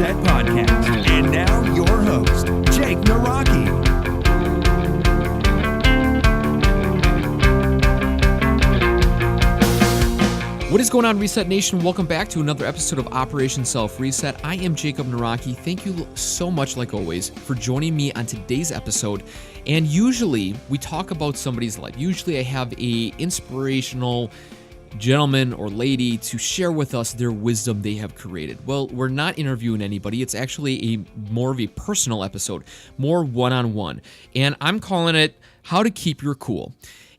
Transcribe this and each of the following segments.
Reset Podcast. And now your host, Jake Naraki. What is going on, Reset Nation? Welcome back to another episode of Operation Self Reset. I am Jacob Naraki. Thank you so much, like always, for joining me on today's episode. And usually we talk about somebody's life. Usually I have a inspirational gentleman or lady to share with us their wisdom they have created. Well, we're not interviewing anybody. It's actually more of a personal episode, more one-on-one. And I'm calling it How to Keep Your Cool.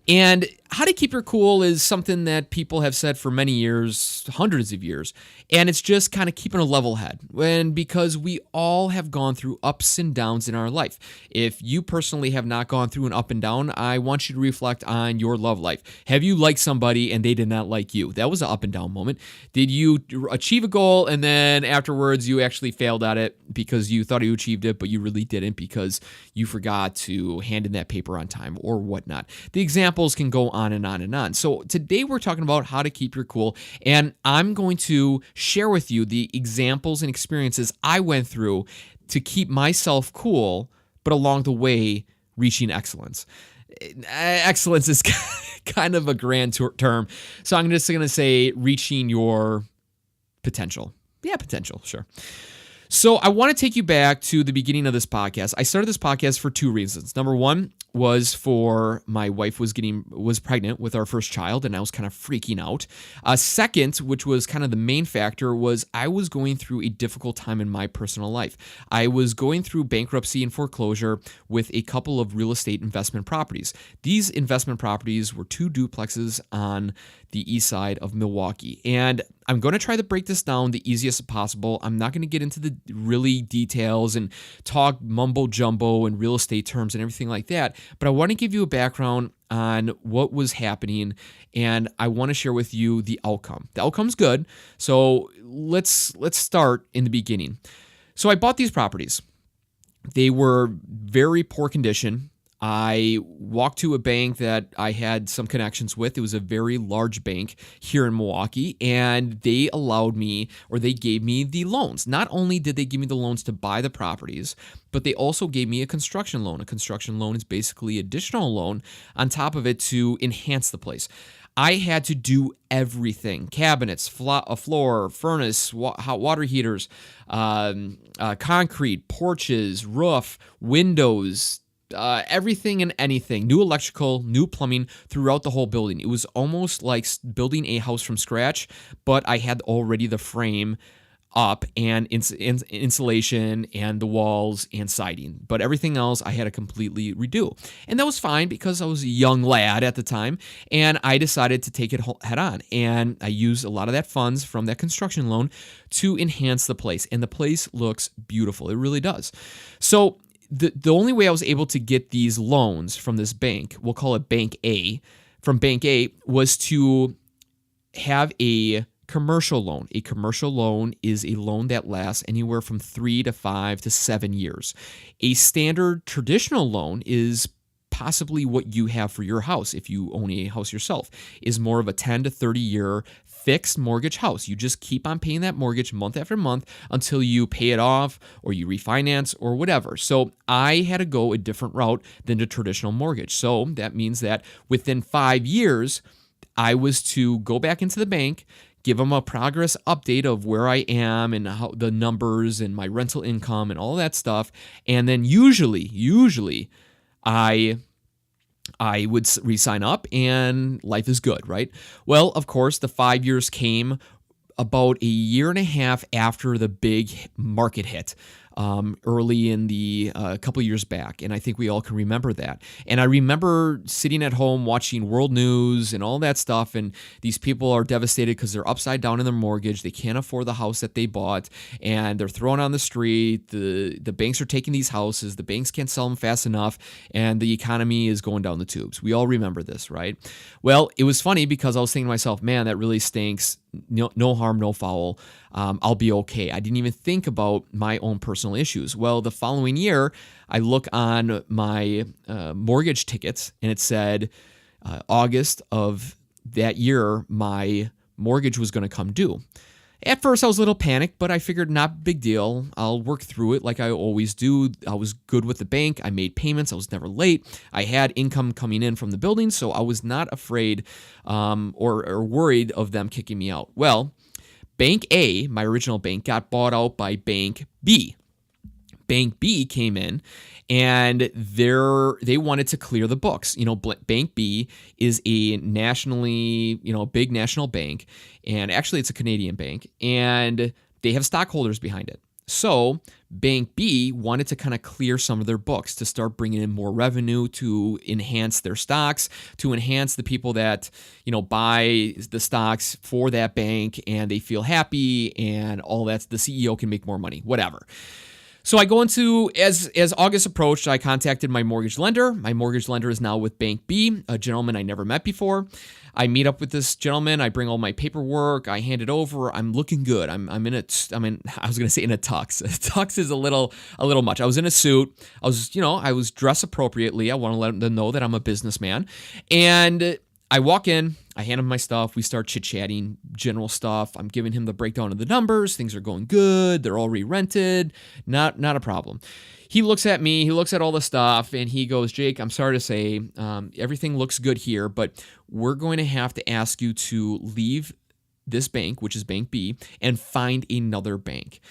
And how to keep your cool is something that people have said for many years, hundreds of years, and it's just kind of keeping a level head. And because we all have gone through ups and downs in our life. If you personally have not gone through an up and down, I want you to reflect on your love life. Have you liked somebody and they did not like you? That was an up and down moment. Did you achieve a goal and then afterwards you actually failed at it because you thought you achieved it, but you really didn't because you forgot to hand in that paper on time or whatnot? The examples can go on and on and on. So today we're talking about how to keep your cool, and I'm going to share with you the examples and experiences I went through to keep myself cool, but along the way reaching excellence. Excellence is kind of a grand term, so I'm just going to say reaching your potential. Yeah, potential, sure. So I want to take you back to the beginning of this podcast. I started this podcast for two reasons. Number one was for my wife was pregnant with our first child, and I was kind of freaking out. Second, which was kind of the main factor, was I was going through a difficult time in my personal life. I was going through bankruptcy and foreclosure with a couple of real estate investment properties. These investment properties were two duplexes on the east side of Milwaukee. And I'm going to try to break this down the easiest possible. I'm not going to get into the really details and talk mumbo jumbo and real estate terms and everything like that, but I want to give you a background on what was happening, and I want to share with you the outcome. The outcome's good, so let's start in the beginning. So I bought these properties. They were very poor condition. I walked to a bank that I had some connections with. It was a very large bank here in Milwaukee, and they gave me the loans. Not only did they give me the loans to buy the properties, but they also gave me a construction loan. A construction loan is basically additional loan on top of it to enhance the place. I had to do everything: cabinets, a floor, furnace, hot water heaters, concrete, porches, roof, windows, everything and anything, new electrical, new plumbing throughout the whole building. It was almost like building a house from scratch, but I had already the frame up and insulation and the walls and siding. But everything else I had to completely redo. And that was fine because I was a young lad at the time, and I decided to take it head on. And I used a lot of that funds from that construction loan to enhance the place. And the place looks beautiful. It really does. So the only way I was able to get these loans from this bank, we'll call it Bank A, from Bank A, was to have a commercial loan. A commercial loan is a loan that lasts anywhere from 3 to 5 to 7 years. A standard traditional loan is possibly what you have for your house if you own a house yourself, is more of a 10 to 30 year fixed mortgage house. You just keep on paying that mortgage month after month until you pay it off or you refinance or whatever. So I had to go a different route than the traditional mortgage. So that means that within 5 years, I was to go back into the bank, give them a progress update of where I am and how the numbers and my rental income and all that stuff. And then usually I would re-sign up and life is good, right? Well, of course, the 5 years came about a year and a half after the big market hit. Early in the couple years back, and I think we all can remember that. And I remember sitting at home watching world news and all that stuff, and these people are devastated because they're upside down in their mortgage. They can't afford the house that they bought, and they're thrown on the street. The banks are taking these houses. The banks can't sell them fast enough, and the economy is going down the tubes. We all remember this, right? Well, it was funny because I was thinking to myself, man, that really stinks. No harm, no foul. I'll be okay. I didn't even think about my own personal issues. Well, the following year, I look on my mortgage tickets, and it said August of that year, my mortgage was going to come due. At first, I was a little panicked, but I figured not big deal. I'll work through it like I always do. I was good with the bank. I made payments. I was never late. I had income coming in from the building, so I was not afraid or worried of them kicking me out. Well, Bank A, my original bank, got bought out by Bank B. Bank B came in and they wanted to clear the books. Bank B is a nationally, big national bank, and actually it's a Canadian bank, and they have stockholders behind it. So Bank B wanted to kind of clear some of their books to start bringing in more revenue, to enhance their stocks, to enhance the people that, buy the stocks for that bank, and they feel happy and all that. The CEO can make more money, whatever. So I go into, as August approached, I contacted my mortgage lender. My mortgage lender is now with Bank B, a gentleman I never met before. I meet up with this gentleman. I bring all my paperwork. I hand it over. I'm looking good. I was going to say in a tux. Tux is a little much. I was in a suit. I was dressed appropriately. I want to let them know that I'm a businessman. And I walk in, I hand him my stuff, we start chit-chatting, general stuff. I'm giving him the breakdown of the numbers. Things are going good. They're all re-rented. Not a problem. He looks at me, he looks at all the stuff, and he goes, Jake, I'm sorry to say, everything looks good here, but we're going to have to ask you to leave this bank, which is Bank B, and find another bank.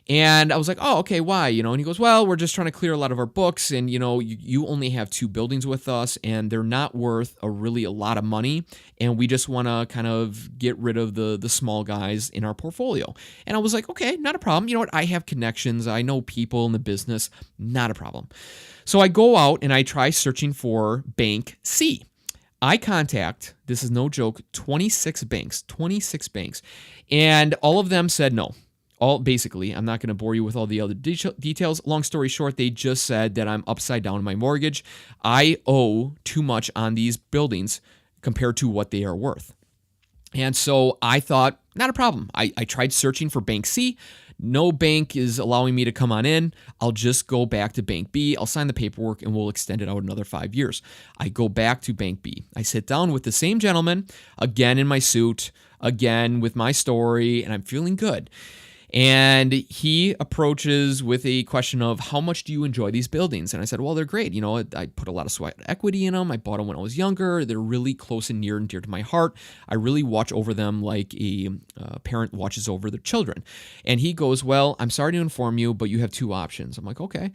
And I was like, oh, okay, why? And he goes, well, we're just trying to clear a lot of our books, and you only have 2 buildings with us, and they're not worth a lot of money, and we just want to kind of get rid of the small guys in our portfolio. And I was like, okay, not a problem. You know what? I have connections. I know people in the business. Not a problem. So I go out and I try searching for Bank C. I contact, this is no joke, 26 banks, and all of them said no. Basically, I'm not going to bore you with all the other details. Long story short, they just said that I'm upside down in my mortgage. I owe too much on these buildings compared to what they are worth. And so I thought, not a problem. I tried searching for Bank C. No bank is allowing me to come on in. I'll just go back to Bank B. I'll sign the paperwork and we'll extend it out another 5 years. I go back to Bank B. I sit down with the same gentleman, again in my suit, again with my story, and I'm feeling good. And he approaches with a question of, how much do you enjoy these buildings? And I said, well, they're great. I put a lot of sweat equity in them. I bought them when I was younger. They're really close and near to my heart. I really watch over them like a parent watches over their children. And he goes, well, I'm sorry to inform you, but you have 2 options. I'm like, okay.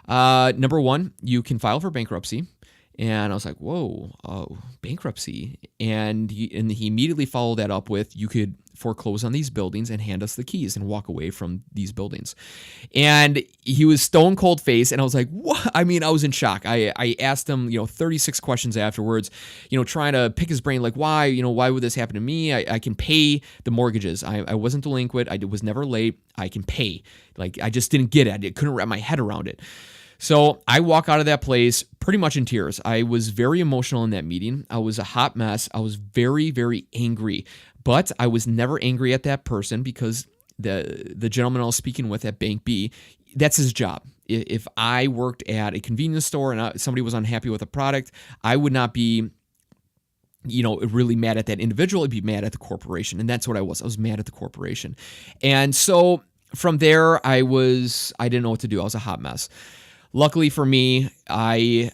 Number 1, you can file for bankruptcy. And I was like, whoa, bankruptcy. And he immediately followed that up with, you could foreclose on these buildings and hand us the keys and walk away from these buildings. And he was stone cold face. And I was like, what? I was in shock. I asked him, 36 questions afterwards, trying to pick his brain, like, why would this happen to me? I can pay the mortgages. I wasn't delinquent. I was never late. I can pay. Like, I just didn't get it. I couldn't wrap my head around it. So I walk out of that place pretty much in tears. I was very emotional in that meeting. I was a hot mess. I was very, very angry. But I was never angry at that person because the gentleman I was speaking with at Bank B, that's his job. If I worked at a convenience store and somebody was unhappy with a product, I would not be really mad at that individual. I'd be mad at the corporation. And that's what I was. I was mad at the corporation. And so from there, I didn't know what to do. I was a hot mess. Luckily for me, my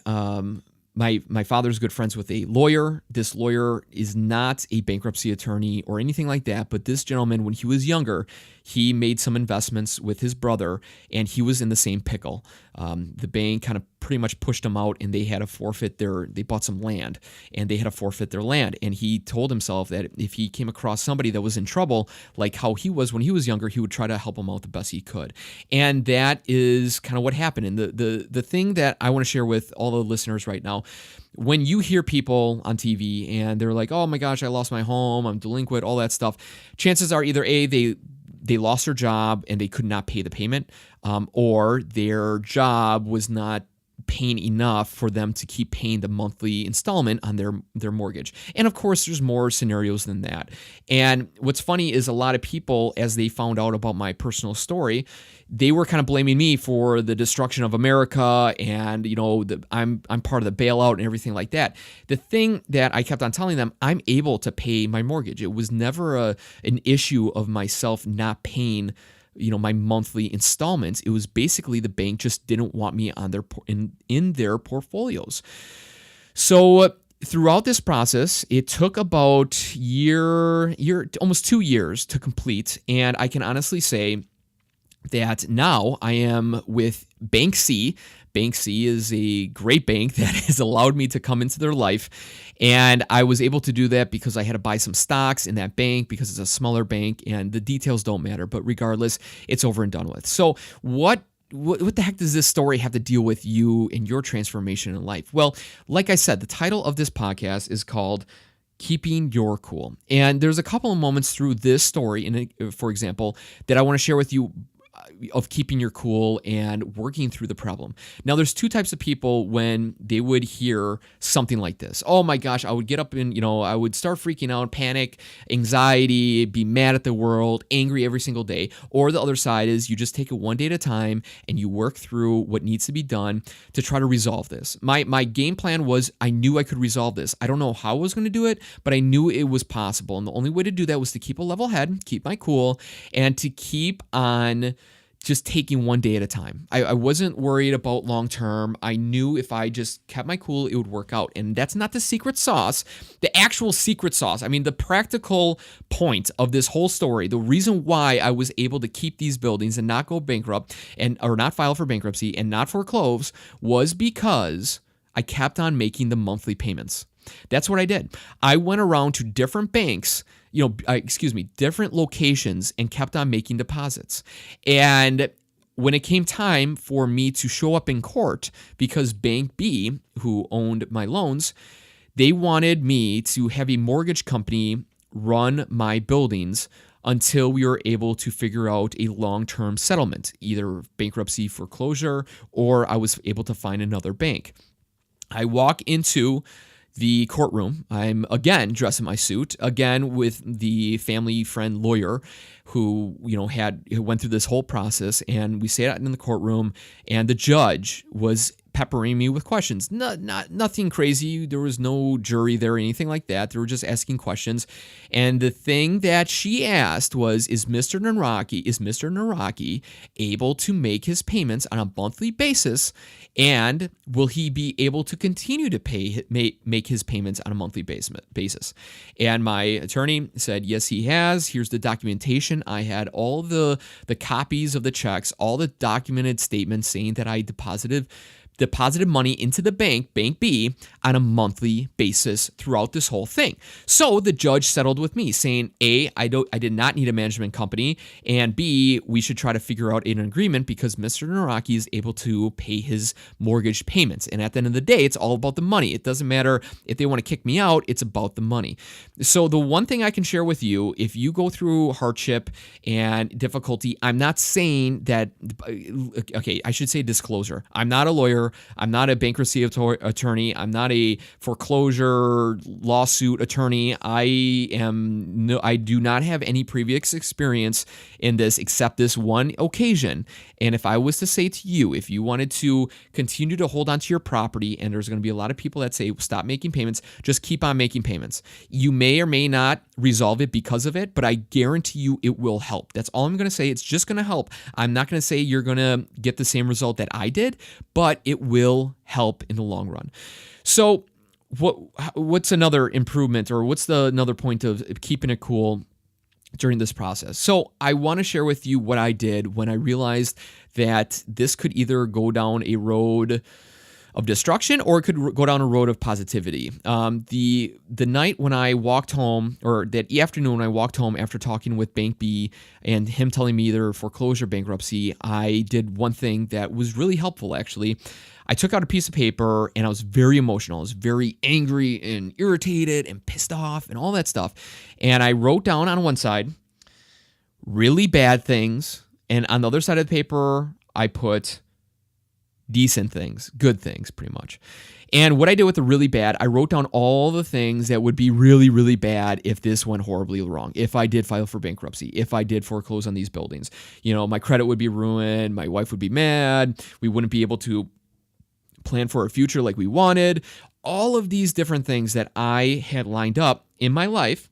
father's good friends with a lawyer. This lawyer is not a bankruptcy attorney or anything like that, but this gentleman, when he was younger, he made some investments with his brother, and he was in the same pickle. The bank kind of pretty much pushed him out, and they had to forfeit they bought some land, and they had to forfeit their land. And he told himself that if he came across somebody that was in trouble, like how he was when he was younger, he would try to help them out the best he could. And that is kind of what happened. And the thing that I want to share with all the listeners right now, when you hear people on TV and they're like, oh my gosh, I lost my home, I'm delinquent, all that stuff, chances are either A, they lost their job and they could not pay the payment, or their job was not paying enough for them to keep paying the monthly installment on their mortgage. And of course, there's more scenarios than that. And what's funny is a lot of people, as they found out about my personal story, they were kind of blaming me for the destruction of America, and I'm part of the bailout and everything like that. The thing that I kept on telling them, I'm able to pay my mortgage. It was never an issue of myself not paying my monthly installments. It was basically the bank just didn't want me on in their portfolios. So throughout this process, it took about almost 2 years to complete, and I can honestly say that now I am with Bank C. Bank C is a great bank that has allowed me to come into their life, and I was able to do that because I had to buy some stocks in that bank because it's a smaller bank, and the details don't matter, but regardless, it's over and done with. So what the heck does this story have to deal with you and your transformation in life? Well, like I said, the title of this podcast is called Keeping Your Cool. And there's a couple of moments through this story, for example, that I want to share with you of keeping your cool and working through the problem. Now, there's two types of people when they would hear something like this. Oh my gosh, I would get up and, I would start freaking out, panic, anxiety, be mad at the world, angry every single day. Or the other side is you just take it one day at a time and you work through what needs to be done to try to resolve this. My game plan was I knew I could resolve this. I don't know how I was going to do it, but I knew it was possible. And the only way to do that was to keep a level head, keep my cool, and to keep on just taking one day at a time. I wasn't worried about long term. I knew if I just kept my cool, it would work out. And that's not the secret sauce, the actual secret sauce. I mean, the practical point of this whole story, the reason why I was able to keep these buildings and not go bankrupt or not file for bankruptcy and not foreclose was because I kept on making the monthly payments. That's what I did. I went around to different banks, different locations, and kept on making deposits. And when it came time for me to show up in court, because Bank B, who owned my loans, they wanted me to have a mortgage company run my buildings until we were able to figure out a long-term settlement, either bankruptcy, foreclosure, or I was able to find another bank. I walk into the courtroom. I'm again dressed in my suit, again with the family friend lawyer who went through this whole process, and we sat in the courtroom, and the judge was peppering me with questions. Nothing crazy. There was no jury there or anything like that. They were just asking questions. And the thing that she asked was, is Mr. Naraki able to make his payments on a monthly basis? And will he be able to continue to make his payments on a monthly basis? And my attorney said, yes, he has. Here's the documentation. I had all the copies of the checks, all the documented statements saying that I deposited money into the bank, Bank B, on a monthly basis throughout this whole thing. So the judge settled with me, saying, A, I did not need a management company, and B, we should try to figure out an agreement because Mr. Naraki is able to pay his mortgage payments. And at the end of the day, it's all about the money. It doesn't matter if they want to kick me out, it's about the money. So the one thing I can share with you, if you go through hardship and difficulty, I'm not saying that, okay, I should say disclosure. I'm not a lawyer. I'm not a bankruptcy attorney. I'm not a foreclosure lawsuit attorney. I do not have any previous experience in this except this one occasion. And if I was to say to you, if you wanted to continue to hold onto your property, and there's going to be a lot of people that say, stop making payments, just keep on making payments. You may or may not resolve it because of it, but I guarantee you it will help. That's all I'm going to say. It's just going to help. I'm not going to say you're going to get the same result that I did, but it will help in the long run. So what's another improvement, or what's another point of keeping it cool during this process? So I want to share with you what I did when I realized that this could either go down a road of destruction or it could go down a road of positivity. The night when I walked home, or that afternoon when I walked home after talking with Bank B and him telling me either foreclosure, bankruptcy, I did one thing that was really helpful, actually. I took out a piece of paper and I was very emotional. I was very angry and irritated and pissed off and all that stuff. And I wrote down on one side really bad things, and on the other side of the paper, I put decent things, good things, pretty much. And what I did with the really bad, I wrote down all the things that would be really, really bad if this went horribly wrong. If I did file for bankruptcy, if I did foreclose on these buildings, my credit would be ruined. My wife would be mad. We wouldn't be able to plan for our future like we wanted. All of these different things that I had lined up in my life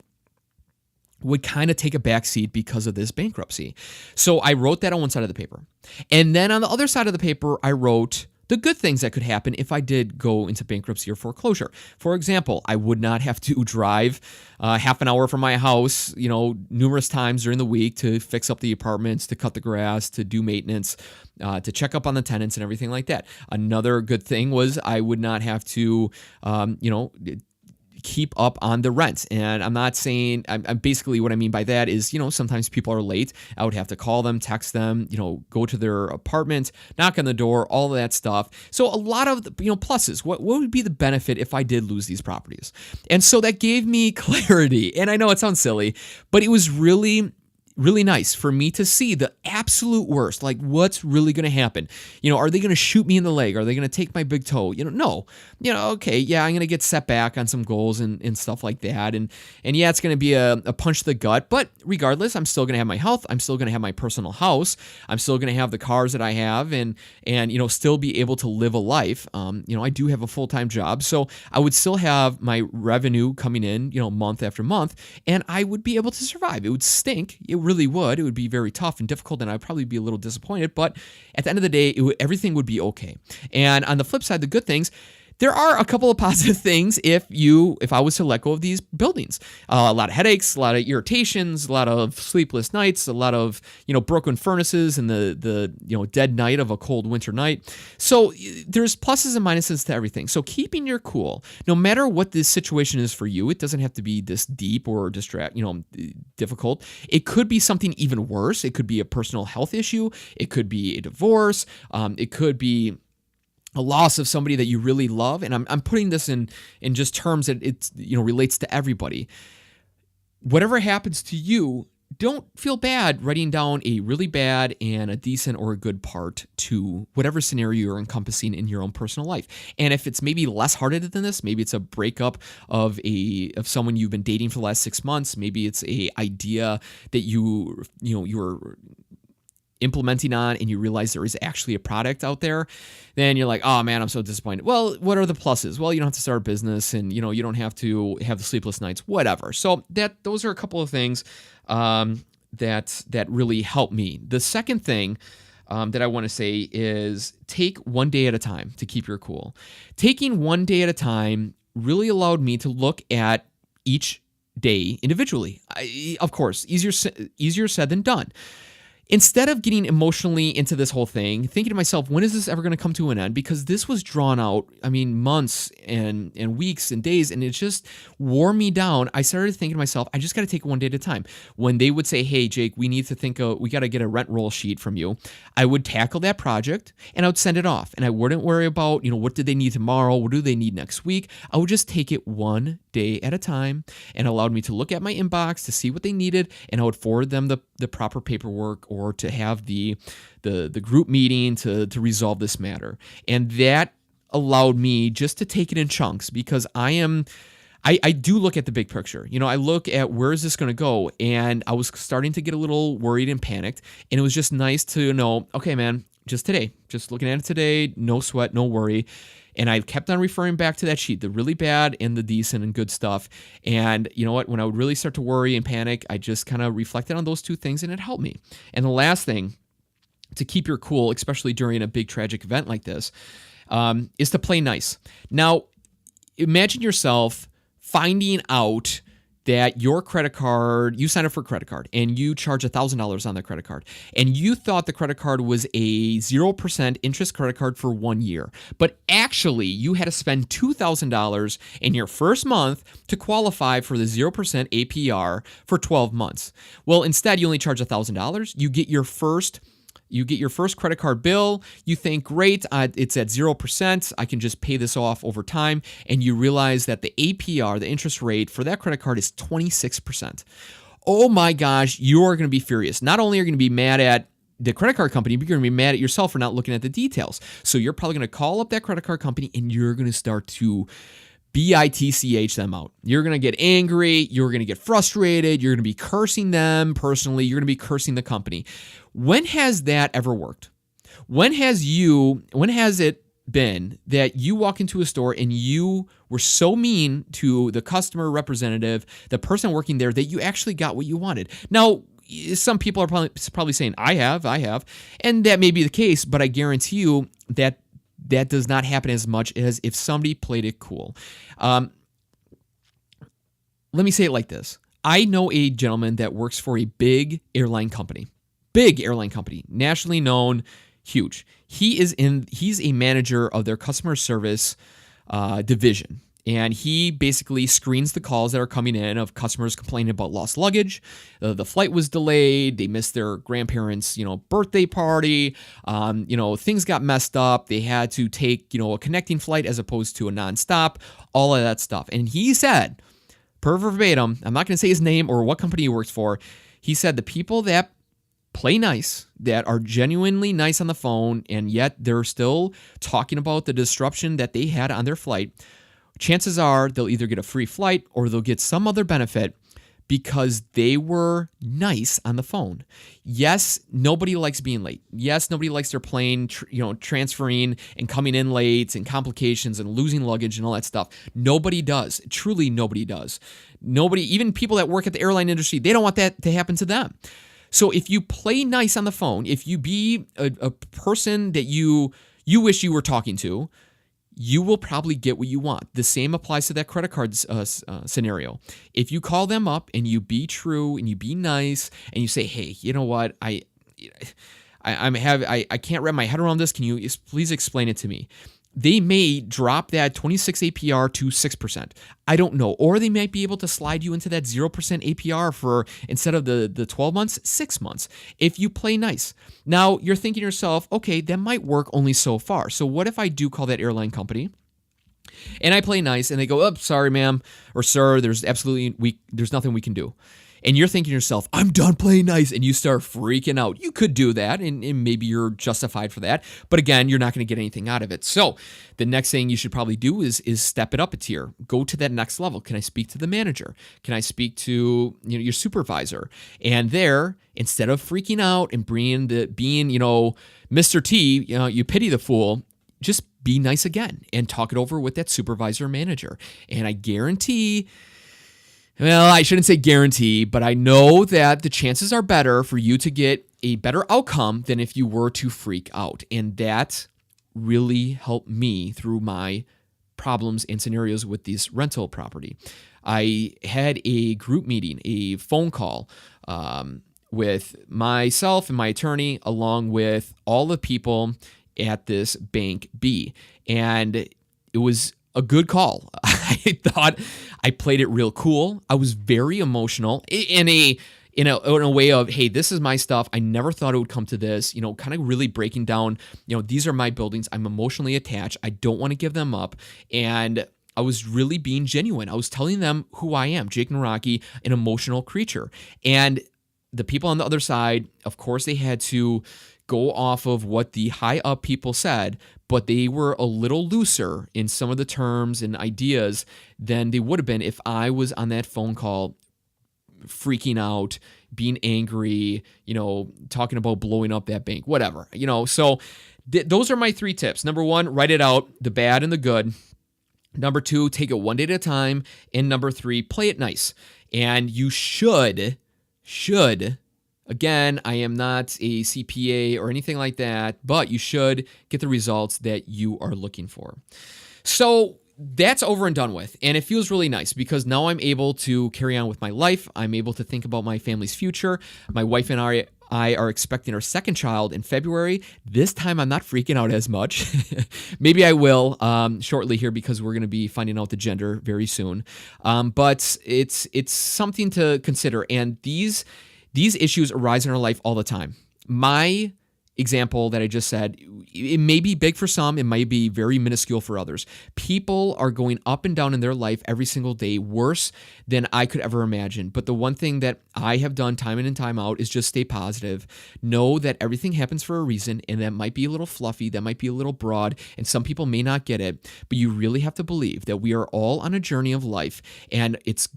would kind of take a backseat because of this bankruptcy. So I wrote that on one side of the paper. And then on the other side of the paper, I wrote the good things that could happen if I did go into bankruptcy or foreclosure. For example, I would not have to drive half an hour from my house, numerous times during the week to fix up the apartments, to cut the grass, to do maintenance, to check up on the tenants and everything like that. Another good thing was I would not have to, keep up on the rent. And I'm not saying, I'm basically what I mean by that is, sometimes people are late. I would have to call them, text them, go to their apartment, knock on the door, all of that stuff. So a lot of, pluses. What would be the benefit if I did lose these properties? And so that gave me clarity. And I know it sounds silly, but it was really nice for me to see the absolute worst, like what's really going to happen. Are they going to shoot me in the leg? Are they going to take my big toe? No. Okay, yeah, I'm going to get set back on some goals and stuff like that. And yeah, it's going to be a punch to the gut. But regardless, I'm still going to have my health. I'm still going to have my personal house. I'm still going to have the cars that I have and still be able to live a life. I do have a full-time job, so I would still have my revenue coming in, month after month, and I would be able to survive. It would stink. It really would. It would be very tough and difficult, and I'd probably be a little disappointed, but at the end of the day, everything would be okay. And on the flip side, the good things, there are a couple of positive things if I was to let go of these buildings. A lot of headaches, a lot of irritations, a lot of sleepless nights, a lot of broken furnaces and the dead night of a cold winter night. So there's pluses and minuses to everything. So keeping your cool, no matter what this situation is for you, it doesn't have to be this deep or difficult. It could be something even worse. It could be a personal health issue. It could be a divorce. It could be a loss of somebody that you really love. And I'm putting this in just terms that it relates to everybody. Whatever happens to you, don't feel bad writing down a really bad and a decent or a good part to whatever scenario you're encompassing in your own personal life. And if it's maybe less hearted than this, maybe it's a breakup of someone you've been dating for the last 6 months. Maybe it's a idea that you're implementing on and you realize there is actually a product out there, then you're like, oh man, I'm so disappointed. Well, what are the pluses? Well, you don't have to start a business and you don't have to have the sleepless nights, whatever. So those are a couple of things that really help me. The second thing that I want to say is take one day at a time to keep your cool. Taking one day at a time really allowed me to look at each day individually. Of course, easier said than done. Instead of getting emotionally into this whole thing, thinking to myself, when is this ever going to come to an end? Because this was drawn out, months and weeks and days, and it just wore me down. I started thinking to myself, I just got to take it one day at a time. When they would say, hey, Jake, we got to get a rent roll sheet from you, I would tackle that project and I would send it off. And I wouldn't worry about, what do they need tomorrow? What do they need next week? I would just take it one day at a time, and allowed me to look at my inbox to see what they needed, and I would forward them the proper paperwork or to have the group meeting to resolve this matter. And that allowed me just to take it in chunks, because I do look at the big picture. I look at where is this going to go, and I was starting to get a little worried and panicked, and it was just nice to know, okay, man, just looking at it today, no sweat, no worry. And I kept on referring back to that sheet, the really bad and the decent and good stuff. And you know what? When I would really start to worry and panic, I just kind of reflected on those two things, and it helped me. And the last thing to keep your cool, especially during a big tragic event like this, is to play nice. Now, imagine yourself finding out that your credit card, you sign up for a credit card and you charge $1,000 on the credit card, and you thought the credit card was a 0% interest credit card for 1 year, but actually you had to spend $2,000 in your first month to qualify for the 0% APR for 12 months. Well, instead you only charge $1,000. You get your first credit card bill. You think, great, it's at 0%. I can just pay this off over time. And you realize that the APR, the interest rate for that credit card, is 26%. Oh my gosh, you are going to be furious. Not only are you going to be mad at the credit card company, you're going to be mad at yourself for not looking at the details. So you're probably going to call up that credit card company and you're going to start to bitch them out. You're going to get angry. You're going to get frustrated. You're going to be cursing them personally. You're going to be cursing the company. When has that ever worked? When has it been that you walk into a store and you were so mean to the customer representative, the person working there, that you actually got what you wanted? Now, some people are probably saying, I have, and that may be the case, but I guarantee you that does not happen as much as if somebody played it cool. Let me say it like this. I know a gentleman that works for a big airline company, nationally known, huge. He's a manager of their customer service division. And he basically screens the calls that are coming in of customers complaining about lost luggage. The flight was delayed. They missed their grandparents', birthday party. Things got messed up. They had to take, a connecting flight as opposed to a nonstop. All of that stuff. And he said, per verbatim, I'm not going to say his name or what company he works for. He said the people that play nice, that are genuinely nice on the phone, and yet they're still talking about the disruption that they had on their flight, chances are they'll either get a free flight or they'll get some other benefit because they were nice on the phone. Yes, nobody likes being late. Yes, nobody likes their plane, transferring and coming in late and complications and losing luggage and all that stuff. Nobody does. Truly, nobody does. Nobody, even people that work at the airline industry, they don't want that to happen to them. So if you play nice on the phone, if you be a person that you wish you were talking to, you will probably get what you want. The same applies to that credit card scenario. If you call them up and you be true and you be nice and you say, hey, you know what, I can't wrap my head around this. Can you please explain it to me? They may drop that 26 APR to 6%. I don't know. Or they might be able to slide you into that 0% APR for, instead of the 12 months, 6 months, if you play nice. Now, you're thinking to yourself, okay, that might work only so far. So what if I do call that airline company and I play nice and they go, oh, sorry, ma'am, or sir, there's nothing we can do. And you're thinking to yourself, I'm done playing nice, and you start freaking out. You could do that, and maybe you're justified for that. But again, you're not going to get anything out of it. So the next thing you should probably do is step it up a tier. Go to that next level. Can I speak to the manager? Can I speak to your supervisor? And there, instead of freaking out and being Mr. T, you pity the fool, just be nice again and talk it over with that supervisor or manager. And I guarantee... Well, I shouldn't say guarantee, but I know that the chances are better for you to get a better outcome than if you were to freak out. And that really helped me through my problems and scenarios with this rental property. I had a group meeting, a phone call with myself and my attorney, along with all the people at this Bank B. And it was a good call. I thought I played it real cool. I was very emotional in a way of, hey, this is my stuff. I never thought it would come to this, kind of really breaking down, these are my buildings. I'm emotionally attached. I don't want to give them up. And I was really being genuine. I was telling them who I am, Jake Nawrocki, an emotional creature. And the people on the other side, of course, they had to go off of what the high up people said, but they were a little looser in some of the terms and ideas than they would have been if I was on that phone call freaking out, being angry, talking about blowing up that bank, whatever, So those are my 3 tips. Number 1, write it out, the bad and the good. Number 2, take it one day at a time. And number 3, play it nice. And you should, again, I am not a CPA or anything like that, but you should get the results that you are looking for. So that's over and done with. And it feels really nice because now I'm able to carry on with my life. I'm able to think about my family's future. My wife and I are expecting our second child in February. This time I'm not freaking out as much. Maybe I will shortly here because we're going to be finding out the gender very soon. But it's something to consider. And these issues arise in our life all the time. My example that I just said, it may be big for some, it might be very minuscule for others. People are going up and down in their life every single day, worse than I could ever imagine. But the one thing that I have done time in and time out is just stay positive. Know that everything happens for a reason, and that might be a little fluffy, that might be a little broad, and some people may not get it, but you really have to believe that we are all on a journey of life, and it's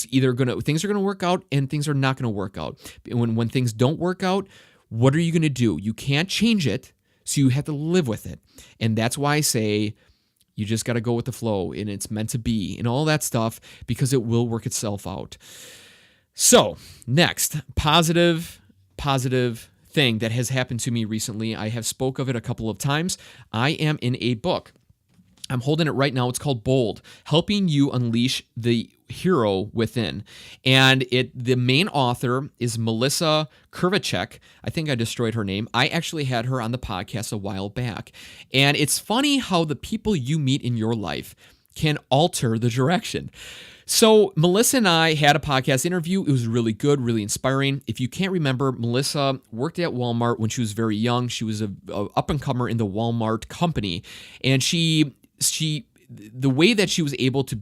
either things are gonna work out and things are not gonna work out. When things don't work out, what are you gonna do? You can't change it, so you have to live with it. And that's why I say you just got to go with the flow, and it's meant to be and all that stuff, because it will work itself out. So next, positive thing that has happened to me recently. I have spoke of it a couple of times. I am in a book. I'm holding it right now. It's called Bold, Helping You Unleash the Hero Within. And the main author is Melissa Krivacek. I think I destroyed her name. I actually had her on the podcast a while back. And it's funny how the people you meet in your life can alter the direction. So Melissa and I had a podcast interview. It was really good, really inspiring. If you can't remember, Melissa worked at Walmart when she was very young. She was a up-and-comer in the Walmart company. And the way that she was able to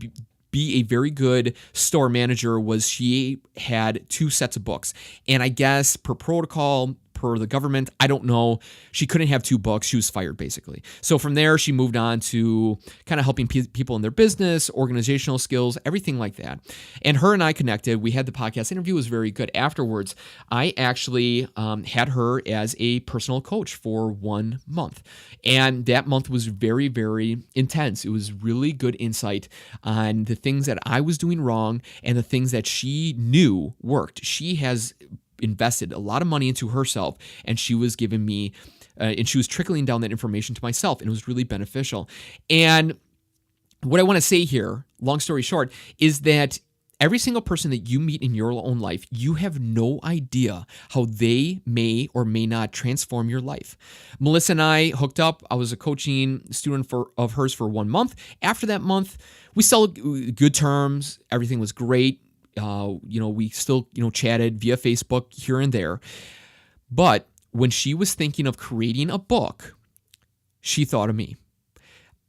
be a very good store manager was she had 2 sets of books. And I guess per protocol, per the government, I don't know, she couldn't have 2 books. She was fired, basically. So from there, she moved on to kind of helping people in their business, organizational skills, everything like that. And her and I connected. We had the podcast interview. It was very good. Afterwards, I actually had her as a personal coach for 1 month. And that month was very, very intense. It was really good insight on the things that I was doing wrong and the things that she knew worked. She has invested a lot of money into herself, and she was giving me and she was trickling down that information to myself, and it was really beneficial. And what I want to say here, long story short, is that every single person that you meet in your own life, you have no idea how they may or may not transform your life. Melissa and I hooked up. I was a coaching student of hers for 1 month. After that month, we still good terms. Everything was great. We still, chatted via Facebook here and there. But when she was thinking of creating a book, she thought of me.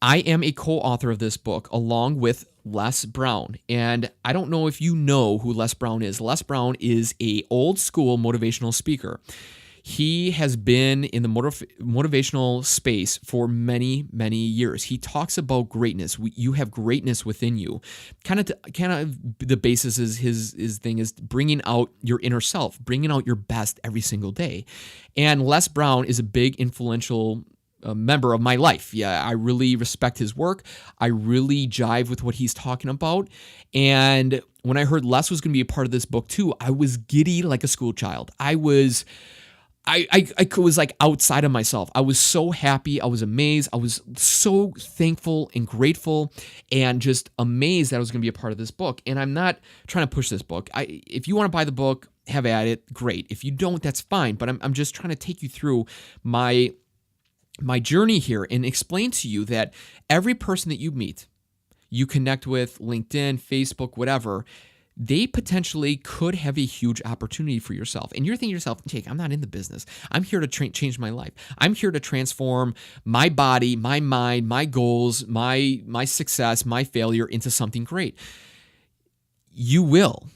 I am a co-author of this book along with Les Brown. And I don't know if you know who Les Brown is. Les Brown is a old school motivational speaker. He has been in the motivational space for many, many years. He talks about greatness. You have greatness within you. Kind of the basis is his thing is bringing out your inner self, bringing out your best every single day. And Les Brown is a big influential member of my life. Yeah, I really respect his work. I really jive with what he's talking about. And when I heard Les was going to be a part of this book too, I was giddy like a school child. I was like outside of myself. I was so happy. I was amazed. I was so thankful and grateful and just amazed that I was going to be a part of this book. And I'm not trying to push this book. If you want to buy the book, have at it. Great. If you don't, that's fine. But I'm just trying to take you through my journey here and explain to you that every person that you meet, you connect with, LinkedIn, Facebook, whatever, they potentially could have a huge opportunity for yourself. And you're thinking to yourself, Jake, I'm not in the business. I'm here to change my life. I'm here to transform my body, my mind, my goals, my success, my failure into something great. You will,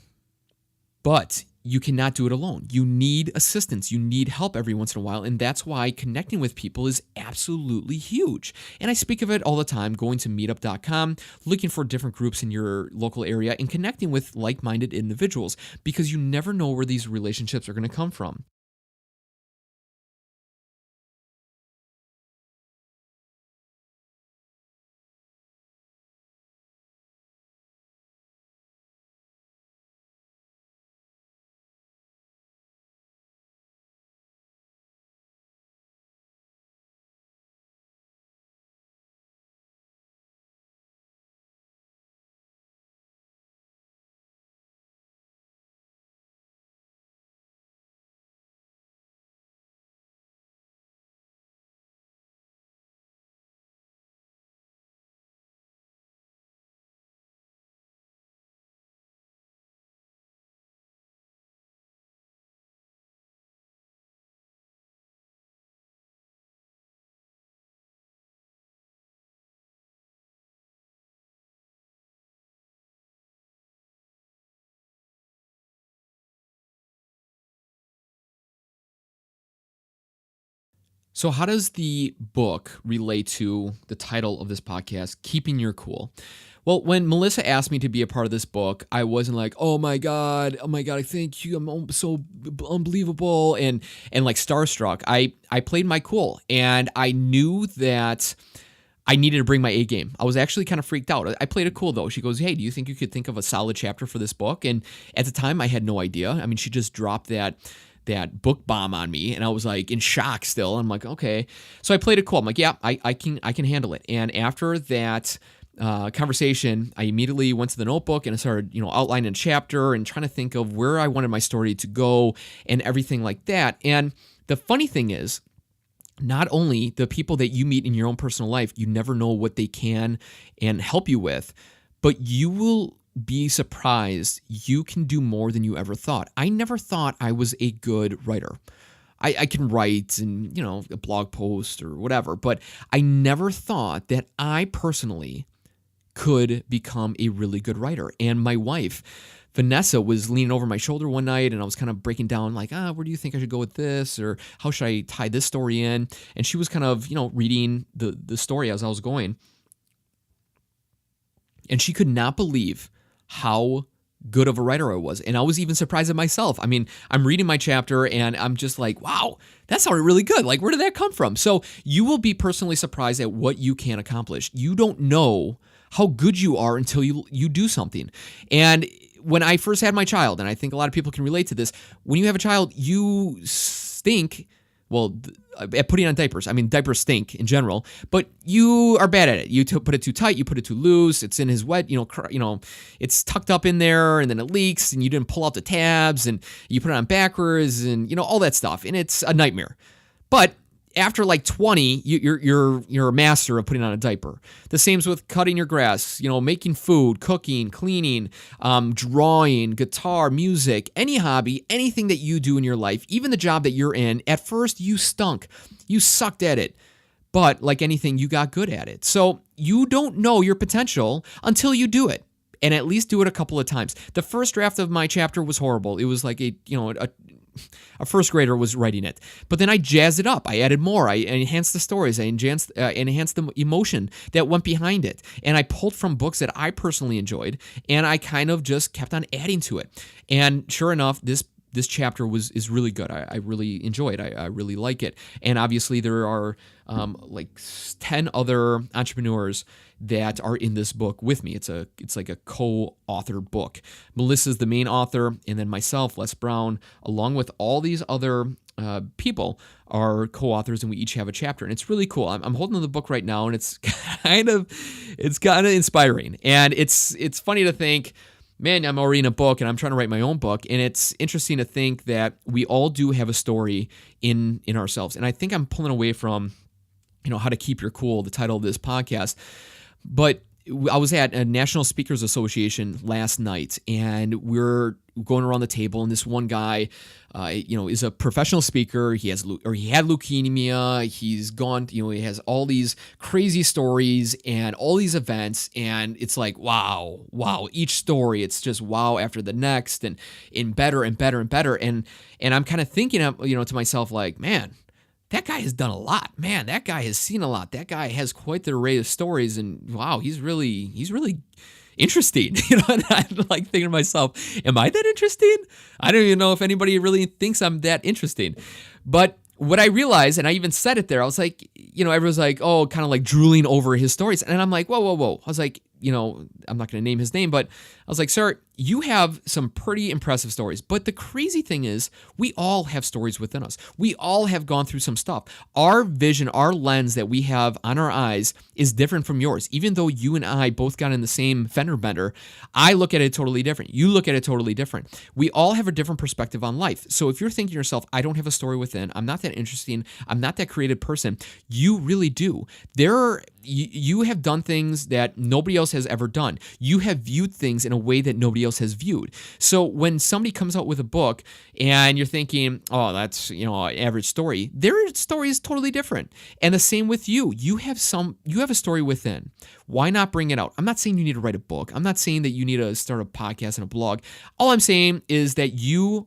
but you cannot do it alone. You need assistance. You need help every once in a while. And that's why connecting with people is absolutely huge. And I speak of it all the time, going to meetup.com, looking for different groups in your local area and connecting with like-minded individuals, because you never know where these relationships are going to come from. So, how does the book relate to the title of this podcast, Keeping Your Cool? Well, when Melissa asked me to be a part of this book, I wasn't like, oh my God, thank you, I'm so unbelievable, and like starstruck. I played my cool, and I knew that I needed to bring my A game. I was actually kind of freaked out. I played it cool though. She goes, hey, do you think you could think of a solid chapter for this book? And at the time, I had no idea. I mean, she just dropped that book bomb on me, and I was like in shock still. I'm like, okay. So I played it cool. I'm like, yeah, I can handle it. And after that conversation, I immediately went to the notebook and I started, outlining a chapter and trying to think of where I wanted my story to go and everything like that. And the funny thing is, not only the people that you meet in your own personal life, you never know what they can and help you with, but you will be surprised you can do more than you ever thought. I never thought I was a good writer. I can write and, a blog post or whatever, but I never thought that I personally could become a really good writer. And my wife, Vanessa, was leaning over my shoulder one night, and I was kind of breaking down like, where do you think I should go with this? Or how should I tie this story in? And she was kind of, reading the story as I was going. And she could not believe how good of a writer I was. And I was even surprised at myself. I mean, I'm reading my chapter and I'm just like, wow, that sounded really good. Like, where did that come from? So you will be personally surprised at what you can accomplish. You don't know how good you are until you do something. And when I first had my child, and I think a lot of people can relate to this, when you have a child, you stink. Well, at putting on diapers. I mean, diapers stink in general, but you are bad at it. You put it too tight, you put it too loose. It's in his wet, it's tucked up in there, and then it leaks, and you didn't pull out the tabs, and you put it on backwards, and all that stuff, and it's a nightmare. But after like 20, you're a master of putting on a diaper. The same's with cutting your grass, making food, cooking, cleaning, drawing, guitar, music, any hobby, anything that you do in your life, even the job that you're in. At first, you stunk. You sucked at it. But like anything, you got good at it. So you don't know your potential until you do it. And at least do it a couple of times. The first draft of my chapter was horrible. It was like a first grader was writing it. But then I jazzed it up. I added more. I enhanced the stories. I enhanced the emotion that went behind it. And I pulled from books that I personally enjoyed, and I kind of just kept on adding to it. And sure enough, this chapter is really good. I really enjoy it. I really like it. And obviously there are like 10 other entrepreneurs that are in this book with me. It's like a co-author book. Melissa's the main author, and then myself, Les Brown, along with all these other people are co-authors, and we each have a chapter, and it's really cool. I'm holding the book right now, and it's kind of inspiring, and it's funny to think, man, I'm already in a book, and I'm trying to write my own book, and it's interesting to think that we all do have a story in ourselves, and I think I'm pulling away from how to keep your cool, the title of this podcast. But I was at a National Speakers Association last night, and we're going around the table, and this one guy, is a professional speaker. He had leukemia. He's gone, he has all these crazy stories and all these events, and it's like, wow. Each story, it's just wow after the next, and better and better and better. And I'm kind of thinking, to myself, like, man, that guy has done a lot. Man, that guy has seen a lot. That guy has quite the array of stories, and wow, he's really interesting. And I'm like thinking to myself, am I that interesting? I don't even know if anybody really thinks I'm that interesting. But what I realized, and I even said it there, I was like, everyone's like, oh, kind of like drooling over his stories. And I'm like, whoa. I was like, I'm not going to name his name, but I was like, sir, you have some pretty impressive stories. But the crazy thing is, we all have stories within us. We all have gone through some stuff. Our vision, our lens that we have on our eyes is different from yours. Even though you and I both got in the same fender bender, I look at it totally different. You look at it totally different. We all have a different perspective on life. So if you're thinking to yourself, I don't have a story within, I'm not that interesting, I'm not that creative person, you really do. You have done things that nobody else has ever done. You have viewed things in a way that nobody else has viewed. So when somebody comes out with a book and you're thinking, oh, that's, an average story, their story is totally different. And the same with you. You have a story within. Why not bring it out? I'm not saying you need to write a book. I'm not saying that you need to start a podcast and a blog. All I'm saying is that you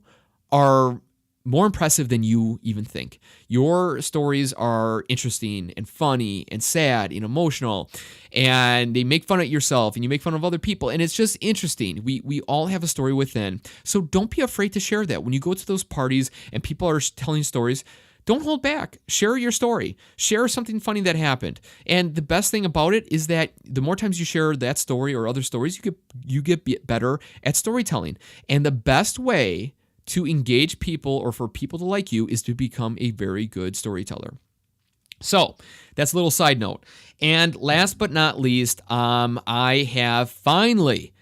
are more impressive than you even think. Your stories are interesting and funny and sad and emotional, and they make fun of yourself and you make fun of other people, and it's just interesting. We all have a story within. So don't be afraid to share that. When you go to those parties and people are telling stories, don't hold back. Share your story. Share something funny that happened. And the best thing about it is that the more times you share that story or other stories, you get better at storytelling. And the best way to engage people or for people to like you is to become a very good storyteller. So that's a little side note. And last but not least, I have finally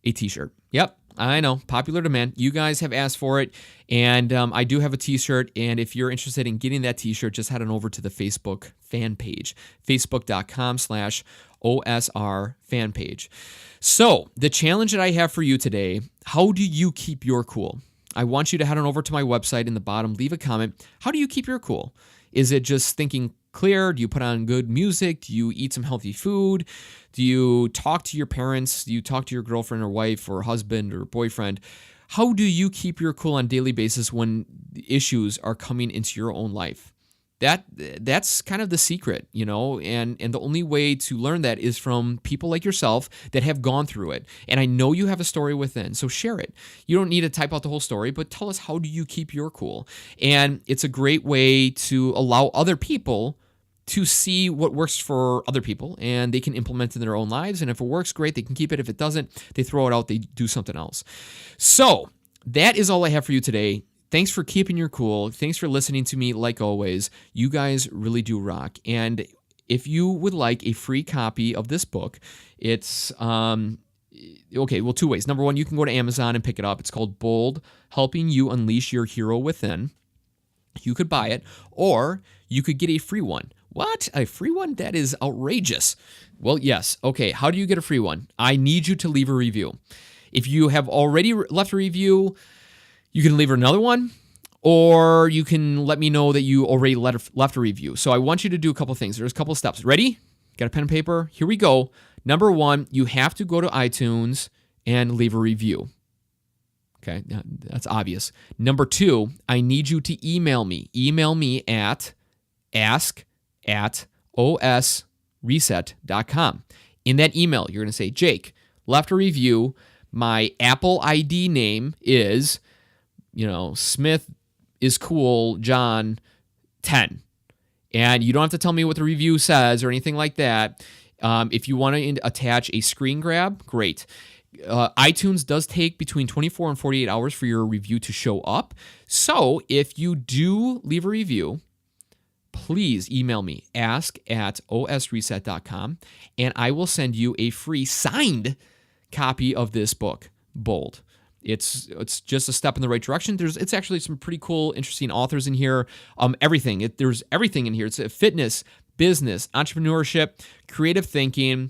a t-shirt. Yep, I know, popular demand. You guys have asked for it, and I do have a t-shirt, and if you're interested in getting that t-shirt, just head on over to the Facebook fan page, facebook.com/OSR fan page. So the challenge that I have for you today, how do you keep your cool? I want you to head on over to my website in the bottom, leave a comment. How do you keep your cool? Is it just thinking clear? Do you put on good music? Do you eat some healthy food? Do you talk to your parents? Do you talk to your girlfriend or wife or husband or boyfriend? How do you keep your cool on a daily basis when issues are coming into your own life? That's kind of the secret, and the only way to learn that is from people like yourself that have gone through it. And I know you have a story within, so share it. You don't need to type out the whole story, but tell us, how do you keep your cool? And it's a great way to allow other people to see what works for other people, and they can implement it in their own lives. And if it works, great, they can keep it. If it doesn't, they throw it out, they do something else. So that is all I have for you today. Thanks for keeping your cool. Thanks for listening to me like always. You guys really do rock. And if you would like a free copy of this book, it's, two ways. Number one, you can go to Amazon and pick it up. It's called Bold, Helping You Unleash Your Hero Within. You could buy it, or you could get a free one. What? A free one? That is outrageous. Well, yes. Okay, how do you get a free one? I need you to leave a review. If you have already left a review, you can leave another one, or you can let me know that you already left a review. So I want you to do a couple things. There's a couple steps. Ready? Got a pen and paper? Here we go. Number one, you have to go to iTunes and leave a review. Okay, that's obvious. Number two, I need you to email me. Email me at ask@osreset.com. In that email, you're going to say, Jake, left a review. My Apple ID name is Smith is cool, John 10. And you don't have to tell me what the review says or anything like that. If you want to attach a screen grab, great. iTunes does take between 24 and 48 hours for your review to show up. So if you do leave a review, please email me, ask@osreset.com, and I will send you a free signed copy of this book, Bold. It's just a step in the right direction. It's actually some pretty cool, interesting authors in here. Everything. There's everything in here. It's fitness, business, entrepreneurship, creative thinking,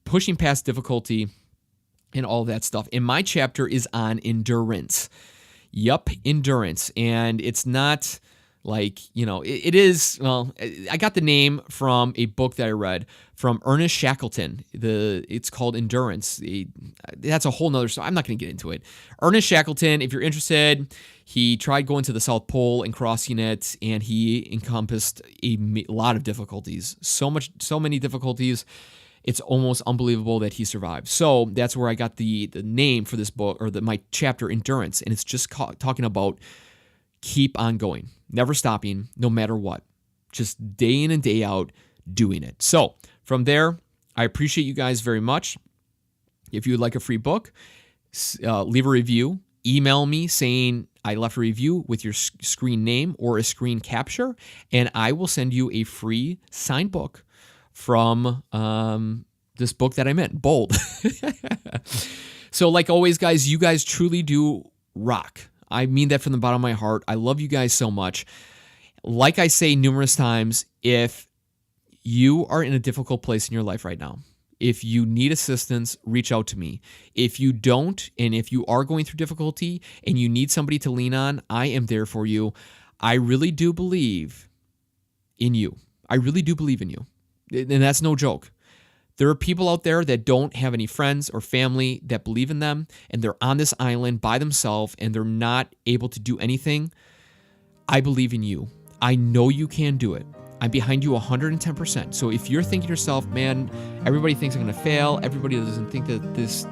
pushing past difficulty, and all that stuff. And my chapter is on endurance. Yup, endurance. And it's not like, it is, I got the name from a book that I read from Ernest Shackleton. It's called Endurance. That's a whole nother story. I'm not going to get into it. Ernest Shackleton, if you're interested, he tried going to the South Pole and crossing it, and he encompassed a lot of difficulties. So many difficulties. It's almost unbelievable that he survived. So that's where I got the name for this book, or my chapter, Endurance. And it's just talking about keep on going, never stopping, no matter what. Just day in and day out doing it. So from there, I appreciate you guys very much. If you would like a free book, leave a review. Email me saying I left a review with your screen name or a screen capture, and I will send you a free signed book from this book that I meant, Bold. So like always, guys, you guys truly do rock. I mean that from the bottom of my heart. I love you guys so much. Like I say numerous times, if you are in a difficult place in your life right now, if you need assistance, reach out to me. If you don't, and if you are going through difficulty and you need somebody to lean on, I am there for you. I really do believe in you. I really do believe in you. And that's no joke. There are people out there that don't have any friends or family that believe in them, and they're on this island by themselves and they're not able to do anything. I believe in you. I know you can do it. I'm behind you 110%. So if you're thinking to yourself, man, everybody thinks I'm going to fail, everybody doesn't think that this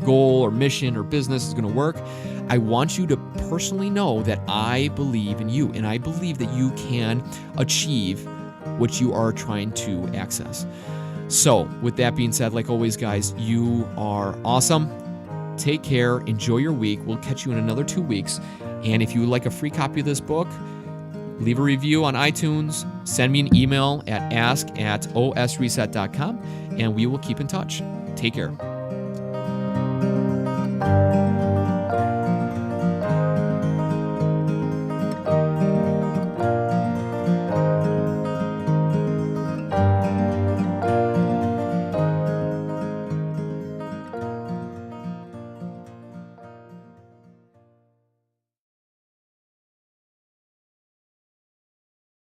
goal or mission or business is going to work, I want you to personally know that I believe in you, and I believe that you can achieve what you are trying to access. So with that being said, like always, guys, you are awesome. Take care. Enjoy your week. We'll catch you in another 2 weeks. And if you would like a free copy of this book, leave a review on iTunes, send me an email at ask@osreset.com, and we will keep in touch. Take care.